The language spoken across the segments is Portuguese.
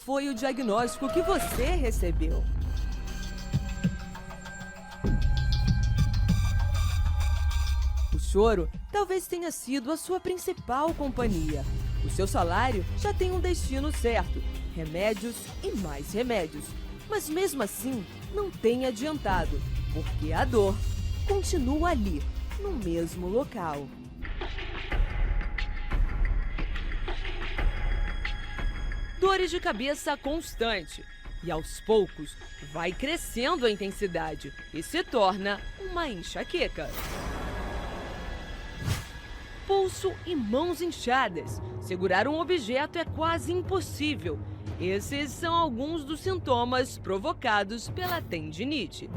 foi o diagnóstico que você recebeu? O choro talvez tenha sido a sua principal companhia. O seu salário já tem um destino certo, remédios e mais remédios. Mas mesmo assim, não tem adiantado, porque a dor continua ali, no mesmo local. Dores de cabeça constante e aos poucos vai crescendo a intensidade e se torna uma enxaqueca. Pulso e mãos inchadas. Segurar um objeto é quase impossível. Esses são alguns dos sintomas provocados pela tendinite.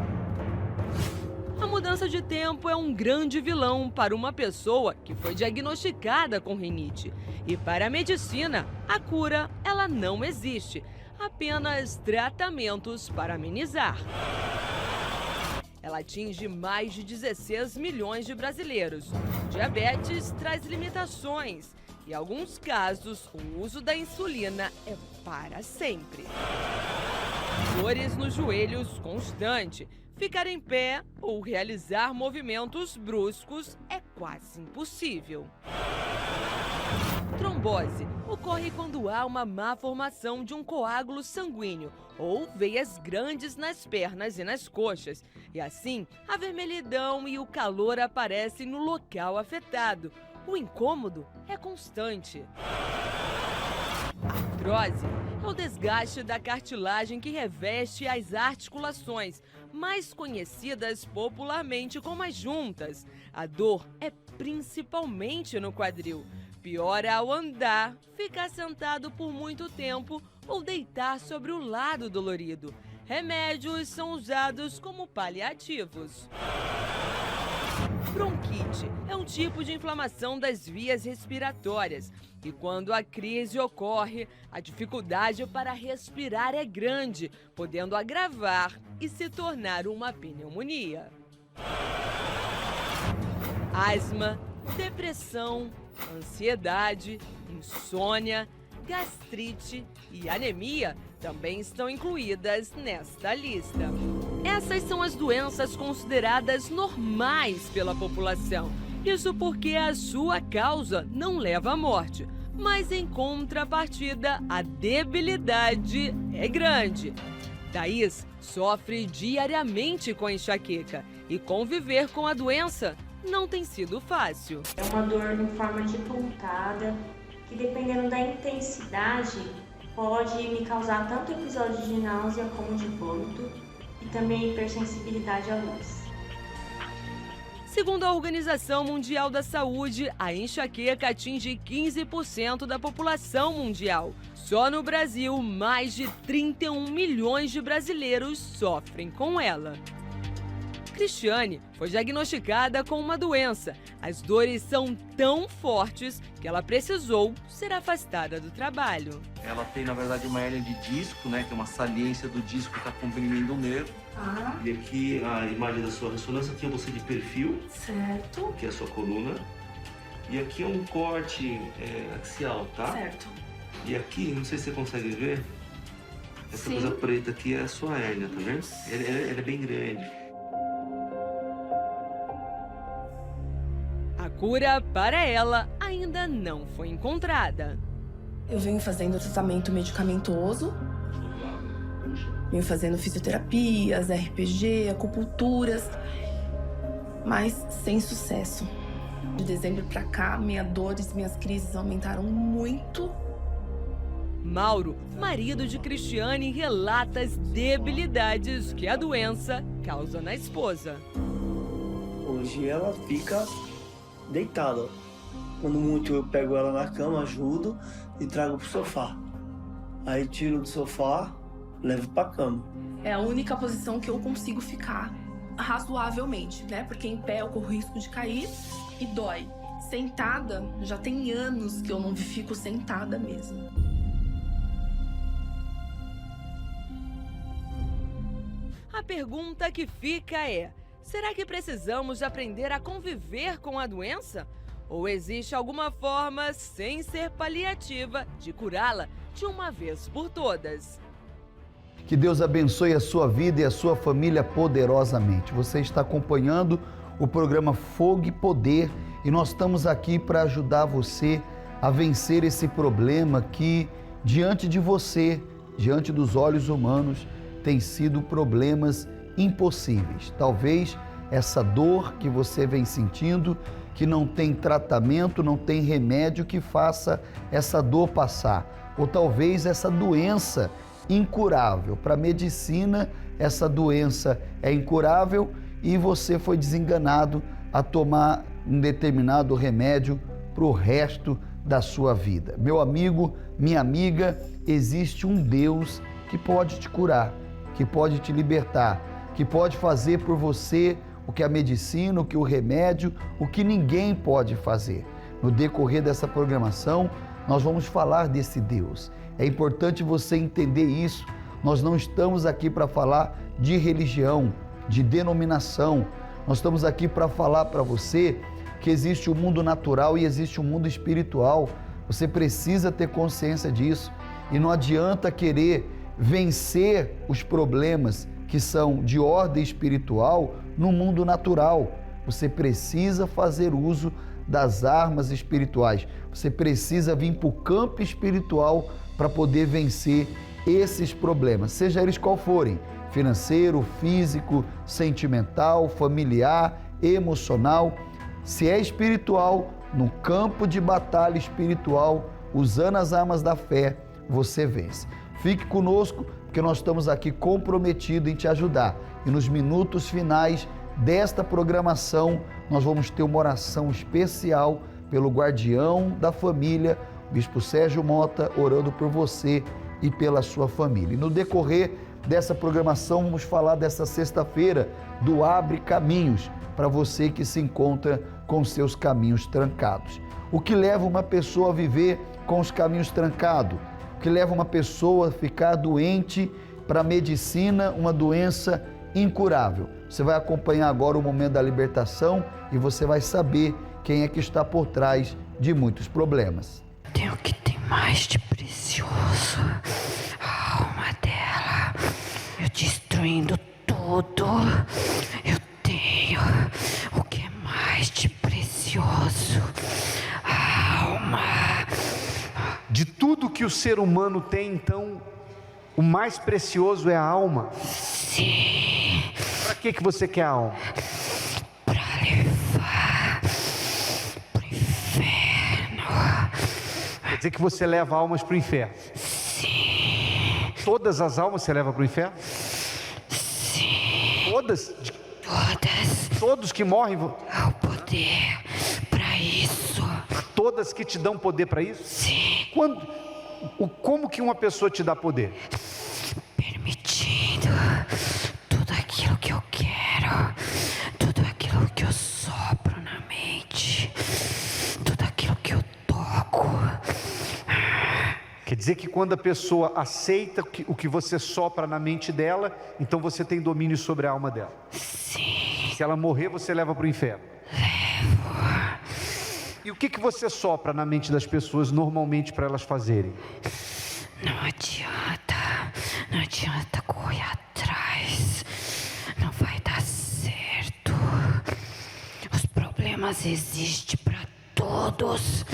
A mudança de tempo é um grande vilão para uma pessoa que foi diagnosticada com rinite. E para a medicina, a cura ela não existe, apenas tratamentos para amenizar. Ela atinge mais de 16 milhões de brasileiros. Diabetes traz limitações e, em alguns casos, o uso da insulina é para sempre. Dores nos joelhos constante. Ficar em pé ou realizar movimentos bruscos é quase impossível. Trombose ocorre quando há uma má formação de um coágulo sanguíneo ou veias grandes nas pernas e nas coxas. E assim, a vermelhidão e o calor aparecem no local afetado. O incômodo é constante. Artrose é o desgaste da cartilagem que reveste as articulações, mais conhecidas popularmente como as juntas. A dor é principalmente no quadril. Piora ao andar, ficar sentado por muito tempo ou deitar sobre o lado dolorido. Remédios são usados como paliativos. Bronquite é um tipo de inflamação das vias respiratórias e quando a crise ocorre, a dificuldade para respirar é grande, podendo agravar e se tornar uma pneumonia. Asma, depressão, ansiedade, insônia, gastrite e anemia também estão incluídas nesta lista. Essas são as doenças consideradas normais pela população. Isso porque a sua causa não leva à morte. Mas em contrapartida, a debilidade é grande. Thaís sofre diariamente com a enxaqueca e conviver com a doença não tem sido fácil. É uma dor em forma de pontada, que dependendo da intensidade, pode me causar tanto episódio de náusea como de vômito e também hipersensibilidade à luz. Segundo a Organização Mundial da Saúde, a enxaqueca atinge 15% da população mundial. Só no Brasil, mais de 31 milhões de brasileiros sofrem com ela. Cristiane foi diagnosticada com uma doença. As dores são tão fortes que ela precisou ser afastada do trabalho. Ela tem, na verdade, uma hérnia de disco, né, que é uma saliência do disco que está comprimindo o nervo. E aqui a imagem da sua ressonância, aqui é você de perfil, Certo. que é a sua coluna. E aqui é um corte axial, tá? Certo. E aqui, não sei se você consegue ver, essa Sim. coisa preta aqui é a sua hérnia, tá vendo? Ela é bem grande. A cura para ela ainda não foi encontrada. Eu venho fazendo tratamento medicamentoso, venho fazendo fisioterapias, RPG, acupunturas, mas sem sucesso. De dezembro pra cá, minhas crises aumentaram muito. Mauro, marido de Cristiane, relata as debilidades que a doença causa na esposa. Hoje ela fica deitada. Quando muito eu pego ela na cama, ajudo e trago pro sofá. Aí tiro do sofá, levo pra cama. É a única posição que eu consigo ficar razoavelmente, né? Porque em pé eu corro risco de cair e dói. Sentada, já tem anos que eu não fico sentada mesmo. A pergunta que fica é: será que precisamos aprender a conviver com a doença? Ou existe alguma forma, sem ser paliativa, de curá-la de uma vez por todas? Que Deus abençoe a sua vida e a sua família poderosamente. Você está acompanhando o programa Fogo e Poder e nós estamos aqui para ajudar você a vencer esse problema que, diante de você, diante dos olhos humanos, tem sido problemas impossíveis. Talvez essa dor que você vem sentindo, que não tem tratamento, não tem remédio que faça essa dor passar. Ou talvez essa doença incurável. Para a medicina, essa doença é incurável e você foi desenganado a tomar um determinado remédio para o resto da sua vida. Meu amigo, minha amiga, existe um Deus que pode te curar, que pode te libertar, que pode fazer por você o que a medicina, o que o remédio, o que ninguém pode fazer. No decorrer dessa programação, nós vamos falar desse Deus. É importante você entender isso. Nós não estamos aqui para falar de religião, de denominação. Nós estamos aqui para falar para você que existe o mundo natural e existe o mundo espiritual. Você precisa ter consciência disso. E não adianta querer vencer os problemas que são de ordem espiritual no mundo natural. Você precisa fazer uso das armas espirituais. Você precisa vir para o campo espiritual para poder vencer esses problemas, seja eles qual forem, financeiro, físico, sentimental, familiar, emocional. Se é espiritual, no campo de batalha espiritual, usando as armas da fé, você vence. Fique conosco, porque nós estamos aqui comprometidos em te ajudar. E nos minutos finais desta programação, nós vamos ter uma oração especial pelo guardião da família, Bispo Sérgio Mota, orando por você e pela sua família. E no decorrer dessa programação, vamos falar dessa sexta-feira do Abre Caminhos, para você que se encontra com seus caminhos trancados. O que leva uma pessoa a viver com os caminhos trancados? O que leva uma pessoa a ficar doente para a medicina, uma doença incurável? Você vai acompanhar agora o momento da libertação e você vai saber quem é que está por trás de muitos problemas. Tenho o que tem mais de precioso, a alma dela. Eu destruindo tudo. Eu tenho o que é mais de precioso, a alma. De tudo que o ser humano tem, então, o mais precioso é a alma? Sim. Para que você quer a alma? Para levar pro inferno. Quer dizer que você leva almas para o inferno? Sim. Todas as almas você leva para o inferno? Sim. Todas? Todas. Todos que morrem? Ao poder para isso. Todas que te dão poder para isso? Sim. Como que uma pessoa te dá poder? Permitindo tudo aquilo que eu quero, tudo aquilo que eu sopro na mente, tudo aquilo que eu toco. Quer dizer que quando a pessoa aceita o que você sopra na mente dela, então você tem domínio sobre a alma dela. Sim. Se ela morrer, você leva para o inferno. Levo. E o que você sopra na mente das pessoas normalmente para elas fazerem? Não adianta correr atrás, não vai dar certo. Os problemas existem para todos.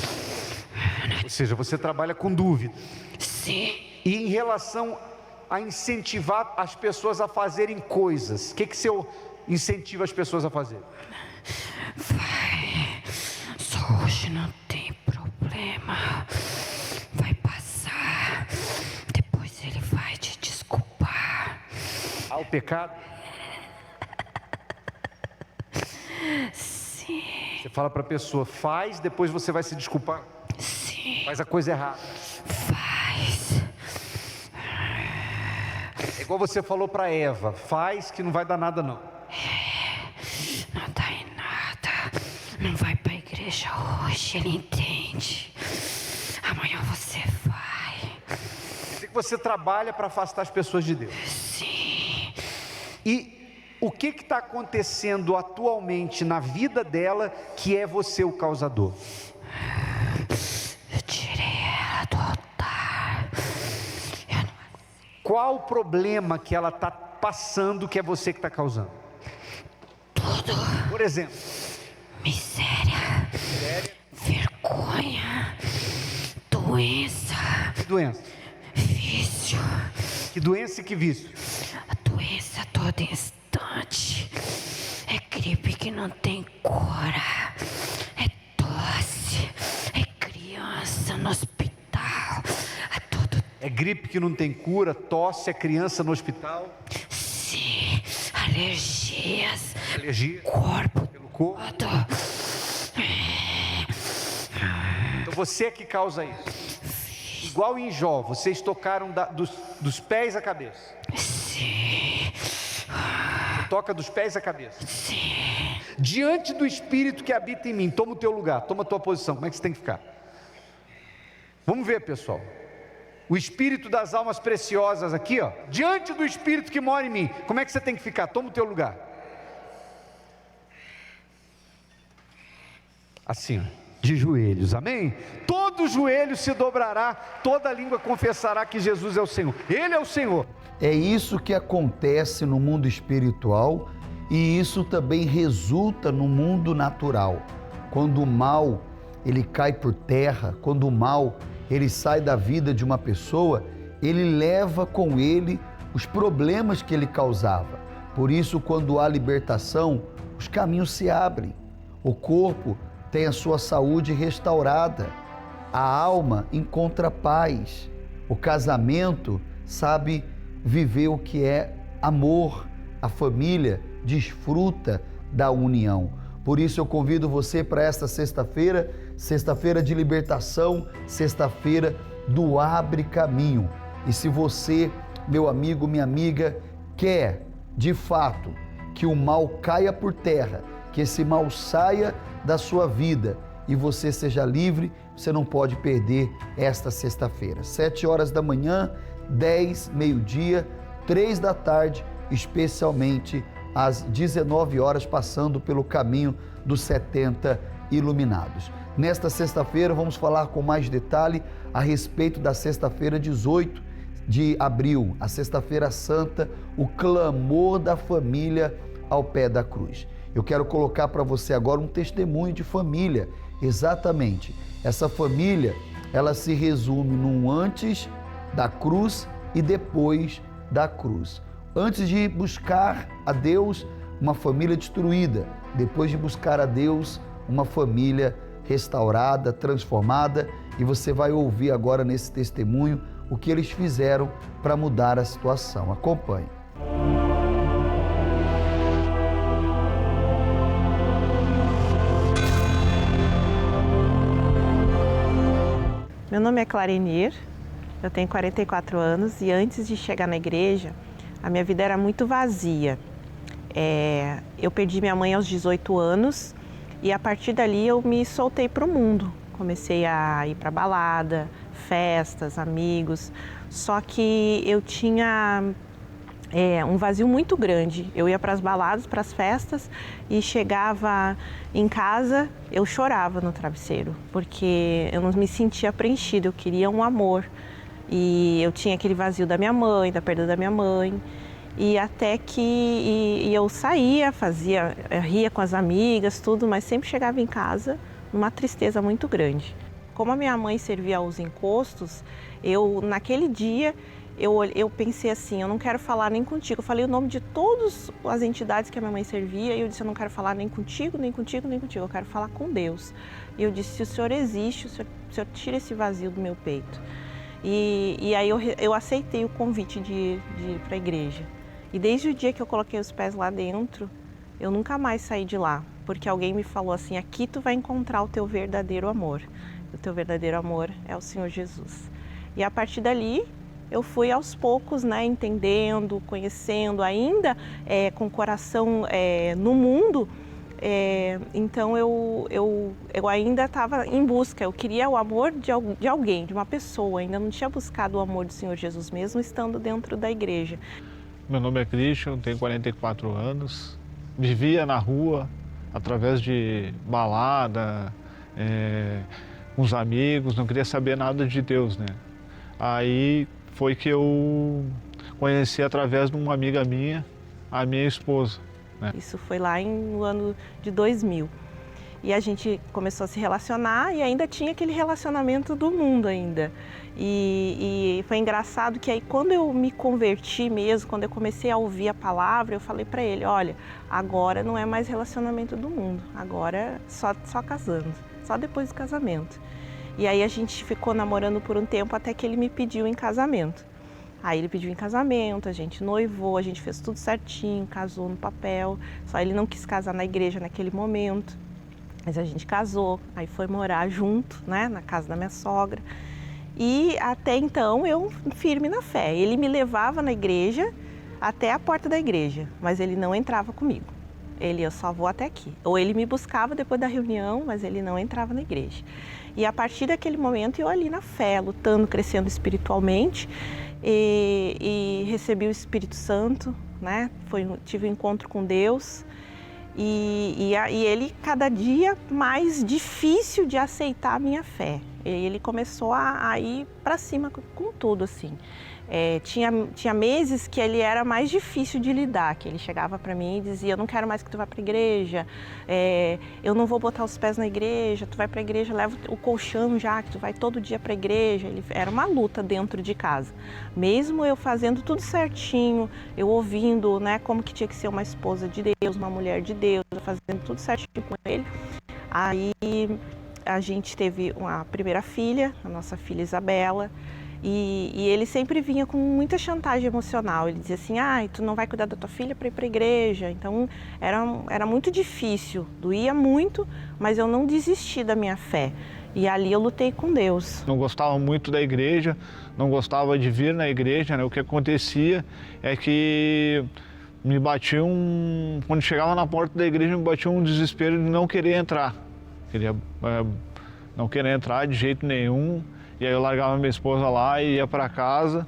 Ou seja, você trabalha com dúvida. Sim. E em relação a incentivar as pessoas a fazerem coisas, o que você incentiva as pessoas a fazer? Vai, só hoje não tem problema. Vai passar, depois ele vai te desculpar. Há o pecado? Sim. Você fala para a pessoa, faz, depois você vai se desculpar. Sim. Faz a coisa errada. Faz. É igual você falou para Eva, faz que não vai dar nada não. Não dá em nada. Não vai para a igreja hoje, ele entende. Amanhã você vai. Quer dizer que você trabalha para afastar as pessoas de Deus. Sim. E o que está acontecendo atualmente na vida dela que é você o causador? Eu tirei ela do altar. Qual o problema que ela está passando que é você que está causando? Tudo. Por exemplo? Miséria. Vergonha. Doença. Que doença? Vício. Que doença e que vício? A doença a todo instante. É gripe que não tem cura. É tosse. É criança no hospital. A todo... É gripe que não tem cura, tosse, é criança no hospital. Sim. Alergias. Alergia. Corpo. Pelo corpo. Todo. Então você é que causa isso. Igual em Jó, vocês tocaram dos pés à cabeça. Sim. Toca dos pés à cabeça. Sim. Diante do Espírito que habita em mim, toma o teu lugar, toma a tua posição. Como é que você tem que ficar? Vamos ver, pessoal. O Espírito das almas preciosas aqui, ó. Diante do Espírito que mora em mim, como é que você tem que ficar? Toma o teu lugar. Assim, ó. De joelhos, amém? Todo joelho se dobrará, toda língua confessará que Jesus é o Senhor. Ele é o Senhor. É isso que acontece no mundo espiritual e isso também resulta no mundo natural. Quando o mal, ele cai por terra, quando o mal, ele sai da vida de uma pessoa, ele leva com ele os problemas que ele causava. Por isso, quando há libertação, os caminhos se abrem. O corpo tem a sua saúde restaurada, a alma encontra paz, o casamento sabe viver o que é amor, a família desfruta da união. Por isso eu convido você para esta sexta-feira, sexta-feira de libertação, sexta-feira do Abre Caminho. E se você, meu amigo, minha amiga, quer de fato que o mal caia por terra, que esse mal saia da sua vida e você seja livre, você não pode perder esta sexta-feira. 7 horas da manhã, 10, meio-dia, 3 da tarde, especialmente às 19 horas, passando pelo caminho dos 70 iluminados. Nesta sexta-feira, vamos falar com mais detalhe a respeito da sexta-feira 18 de abril, a Sexta-feira Santa, o clamor da família ao pé da cruz. Eu quero colocar para você agora um testemunho de família, exatamente. Essa família, ela se resume num antes da cruz e depois da cruz. Antes de buscar a Deus, uma família destruída. Depois de buscar a Deus, uma família restaurada, transformada. E você vai ouvir agora nesse testemunho o que eles fizeram para mudar a situação. Acompanhe. Meu nome é Clarenir, eu tenho 44 anos e antes de chegar na igreja, a minha vida era muito vazia. Eu perdi minha mãe aos 18 anos e a partir dali eu me soltei para o mundo. Comecei a ir para balada, festas, amigos, só que eu tinha um vazio muito grande. Eu ia para as baladas, para as festas e chegava em casa, eu chorava no travesseiro, porque eu não me sentia preenchida, eu queria um amor. E eu tinha aquele vazio da minha mãe, da perda da minha mãe. E até que eu saía, ria com as amigas, tudo, mas sempre chegava em casa numa tristeza muito grande. Como a minha mãe servia aos encostos, naquele dia, eu pensei assim, eu não quero falar nem contigo. Eu falei o nome de todas as entidades que a minha mãe servia e eu disse, eu não quero falar nem contigo, nem contigo, nem contigo. Eu quero falar com Deus. E eu disse, se o Senhor existe, o Senhor tira esse vazio do meu peito. E aí eu aceitei o convite de ir para a igreja. E desde o dia que eu coloquei os pés lá dentro, eu nunca mais saí de lá. Porque alguém me falou assim, aqui tu vai encontrar o teu verdadeiro amor. O teu verdadeiro amor é o Senhor Jesus. E a partir dali, eu fui aos poucos, entendendo, conhecendo, ainda com o coração no mundo. Então eu ainda estava em busca, eu queria o amor de alguém, de uma pessoa, ainda não tinha buscado o amor do Senhor Jesus mesmo estando dentro da igreja. Meu nome é Christian, tenho 44 anos. Vivia na rua, através de balada, com os amigos, não queria saber nada de Deus, né? Aí foi que eu conheci através de uma amiga minha, a minha esposa, né? Isso foi lá no ano de 2000. E a gente começou a se relacionar e ainda tinha aquele relacionamento do mundo ainda. E foi engraçado que aí quando eu me converti mesmo, quando eu comecei a ouvir a palavra, eu falei para ele, olha, agora não é mais relacionamento do mundo, agora é só casando, só depois do casamento. E aí a gente ficou namorando por um tempo até que ele me pediu em casamento. Aí ele pediu em casamento, a gente noivou, a gente fez tudo certinho, casou no papel, só ele não quis casar na igreja naquele momento. Mas a gente casou, aí foi morar junto, né, na casa da minha sogra. E até então eu firme na fé. Ele me levava na igreja até a porta da igreja, mas ele não entrava comigo. Eu só vou até aqui. Ou ele me buscava depois da reunião, mas ele não entrava na igreja. E a partir daquele momento eu ali na fé, lutando, crescendo espiritualmente e recebi o Espírito Santo, né? Tive um encontro com Deus. E ele cada dia mais difícil de aceitar a minha fé. Ele começou a ir para cima com tudo, assim. Tinha meses que ele era mais difícil de lidar, que ele chegava para mim e dizia, eu não quero mais que tu vá para a igreja, eu não vou botar os pés na igreja, tu vai para a igreja, leva o colchão já, que tu vai todo dia para a igreja. Era uma luta dentro de casa. Mesmo eu fazendo tudo certinho, eu ouvindo, né, como que tinha que ser uma esposa de Deus, uma mulher de Deus, fazendo tudo certinho com ele. Aí a gente teve a primeira filha, a nossa filha Isabela, e ele sempre vinha com muita chantagem emocional. Ele dizia assim, tu não vai cuidar da tua filha para ir para a igreja. Então era muito difícil, doía muito, mas eu não desisti da minha fé. E ali eu lutei com Deus. Não gostava muito da igreja, não gostava de vir na igreja, né? O que acontecia é que me batia quando chegava na porta da igreja, me batia um desespero de não querer entrar. Não querer entrar de jeito nenhum. E aí eu largava minha esposa lá e ia para casa.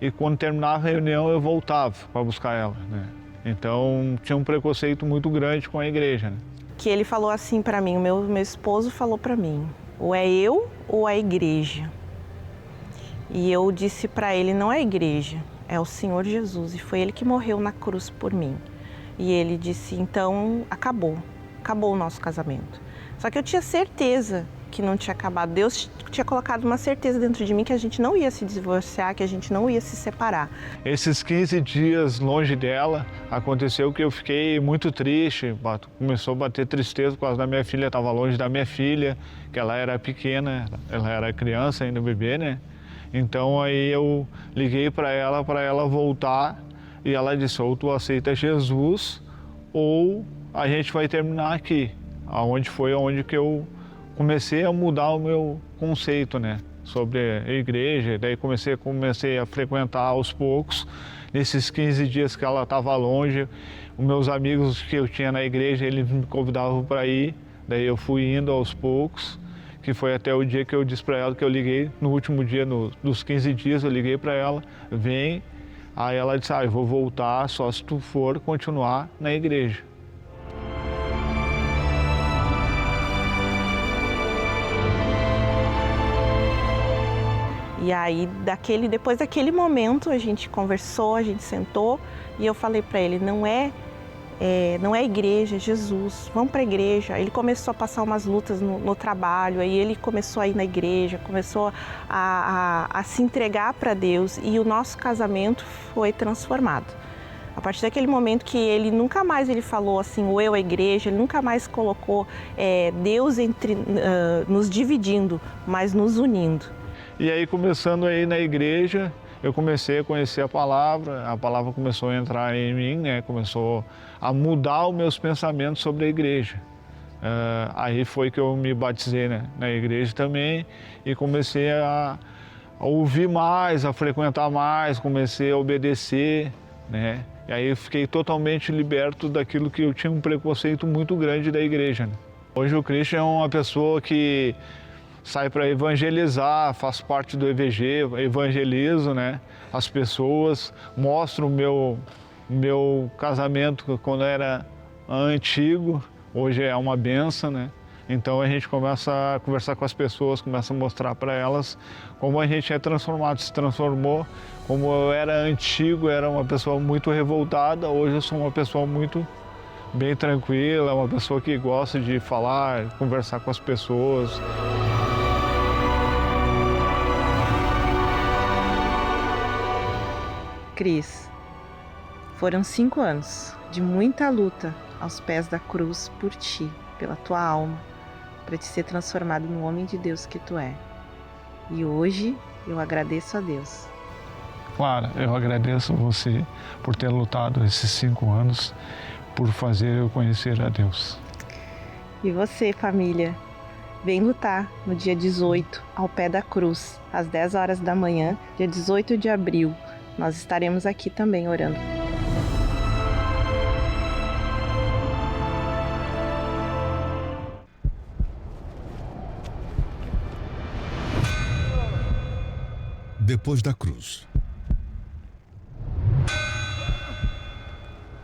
E quando terminava a reunião eu voltava para buscar ela, né? Então tinha um preconceito muito grande com a igreja, né? Que ele falou assim para mim, o meu esposo falou para mim, ou é eu ou a igreja. E eu disse para ele, não é a igreja, é o Senhor Jesus. E foi ele que morreu na cruz por mim. E ele disse, então acabou o nosso casamento. Só que eu tinha certeza que não tinha acabado. Deus tinha colocado uma certeza dentro de mim que a gente não ia se divorciar, que a gente não ia se separar. Esses 15 dias longe dela, aconteceu que eu fiquei muito triste, começou a bater tristeza por causa da minha filha, estava longe da minha filha, que ela era pequena, ela era criança ainda, bebê, né? Então aí eu liguei para ela voltar, e ela disse, ou tu aceita Jesus, ou a gente vai terminar aqui. Onde que eu comecei a mudar o meu conceito, né, sobre a igreja. Daí comecei a frequentar aos poucos. Nesses 15 dias que ela estava longe, os meus amigos que eu tinha na igreja, eles me convidavam para ir. Daí eu fui indo aos poucos, que foi até o dia que eu disse para ela, que eu liguei, no último dia dos 15 dias, eu liguei para ela, vem. Aí ela disse, eu vou voltar só se tu for continuar na igreja. E aí, depois daquele momento, a gente conversou, a gente sentou e eu falei para ele, não é a igreja, é Jesus, vamos para a igreja. Ele começou a passar umas lutas no trabalho, aí ele começou a ir na igreja, começou a se entregar para Deus e o nosso casamento foi transformado. A partir daquele momento que ele nunca mais falou assim, o eu, a igreja, ele nunca mais colocou Deus nos dividindo, mas nos unindo. E aí, começando aí na igreja, eu comecei a conhecer a palavra começou a entrar em mim, né? Começou a mudar os meus pensamentos sobre a igreja. Aí foi que eu me batizei, né, na igreja também e comecei a ouvir mais, a frequentar mais, comecei a obedecer, né? E aí eu fiquei totalmente liberto daquilo que eu tinha um preconceito muito grande da igreja, né? Hoje o Christian é uma pessoa que saio para evangelizar, faço parte do EVG, evangelizo, né, as pessoas, mostro o meu casamento quando era antigo, hoje é uma benção, né? Então a gente começa a conversar com as pessoas, começa a mostrar para elas como a gente é transformado, se transformou. Como eu era antigo, era uma pessoa muito revoltada, hoje eu sou uma pessoa muito bem tranquila, uma pessoa que gosta de falar, conversar com as pessoas. Cris, foram 5 anos de muita luta aos pés da cruz por ti, pela tua alma, para te ser transformado no homem de Deus que tu é. E hoje eu agradeço a Deus. Clara, eu agradeço a você por ter lutado esses 5 anos, por fazer eu conhecer a Deus. E você, família, vem lutar no dia 18, ao pé da cruz, às 10 horas da manhã, dia 18 de abril. Nós estaremos aqui também orando. Depois da cruz.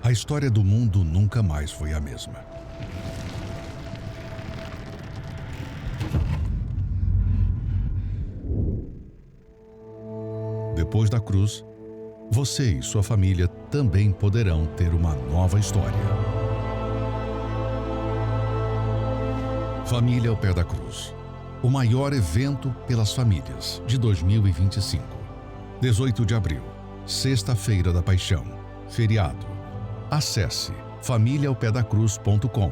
A história do mundo nunca mais foi a mesma. Depois da cruz, você e sua família também poderão ter uma nova história. Família ao pé da cruz. O maior evento pelas famílias de 2025. 18 de abril, Sexta-feira da Paixão, feriado. Acesse familiaaopedacruz.com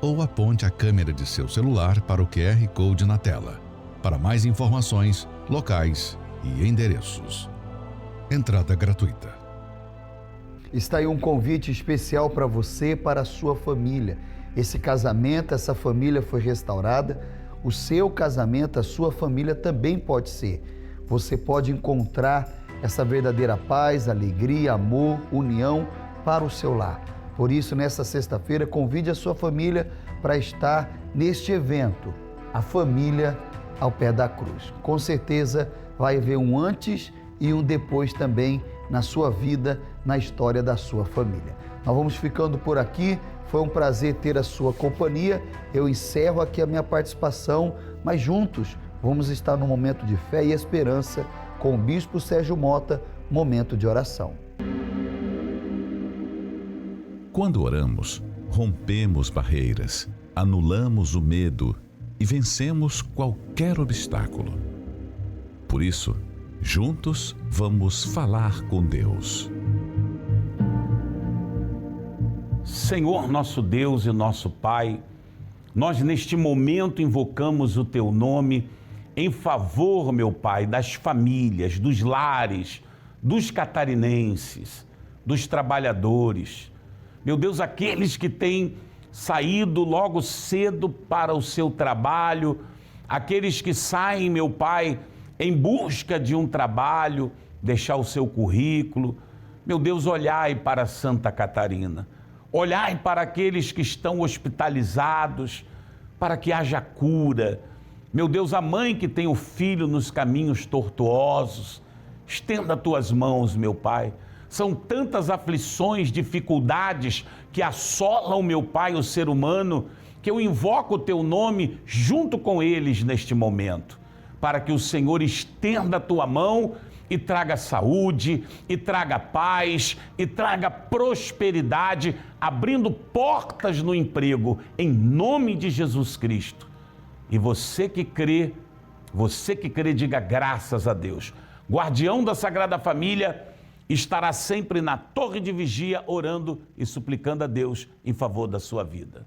ou aponte a câmera de seu celular para o QR Code na tela. Para mais informações, locais e endereços. Entrada gratuita. Está aí um convite especial para você, para a sua família. Esse casamento, essa família foi restaurada. O seu casamento, a sua família também pode ser. Você pode encontrar essa verdadeira paz, alegria, amor, união para o seu lar. Por isso, nessa sexta-feira, convide a sua família para estar neste evento, a família ao pé da cruz. Com certeza vai haver um antes e um depois também na sua vida, na história da sua família. Nós vamos ficando por aqui. Foi um prazer ter a sua companhia. Eu encerro aqui a minha participação, mas juntos vamos estar no momento de fé e esperança com o Bispo Sérgio Mota, momento de oração. Quando oramos, rompemos barreiras, anulamos o medo e vencemos qualquer obstáculo. Por isso, juntos vamos falar com Deus. Senhor, nosso Deus e nosso Pai, nós neste momento invocamos o Teu nome em favor, meu Pai, das famílias, dos lares, dos catarinenses, dos trabalhadores. Meu Deus, aqueles que têm saído logo cedo para o seu trabalho, aqueles que saem, meu Pai, em busca de um trabalho, deixar o seu currículo. Meu Deus, olhai para Santa Catarina. Olhai para aqueles que estão hospitalizados, para que haja cura. Meu Deus, a mãe que tem o filho nos caminhos tortuosos, estenda tuas mãos, meu Pai. São tantas aflições, dificuldades que assolam, meu Pai, o ser humano, que eu invoco o Teu nome junto com eles neste momento, para que o Senhor estenda a Tua mão e traga saúde, e traga paz, e traga prosperidade, abrindo portas no emprego, em nome de Jesus Cristo. E você que crê, diga graças a Deus. Guardião da Sagrada Família estará sempre na torre de vigia, orando e suplicando a Deus em favor da sua vida.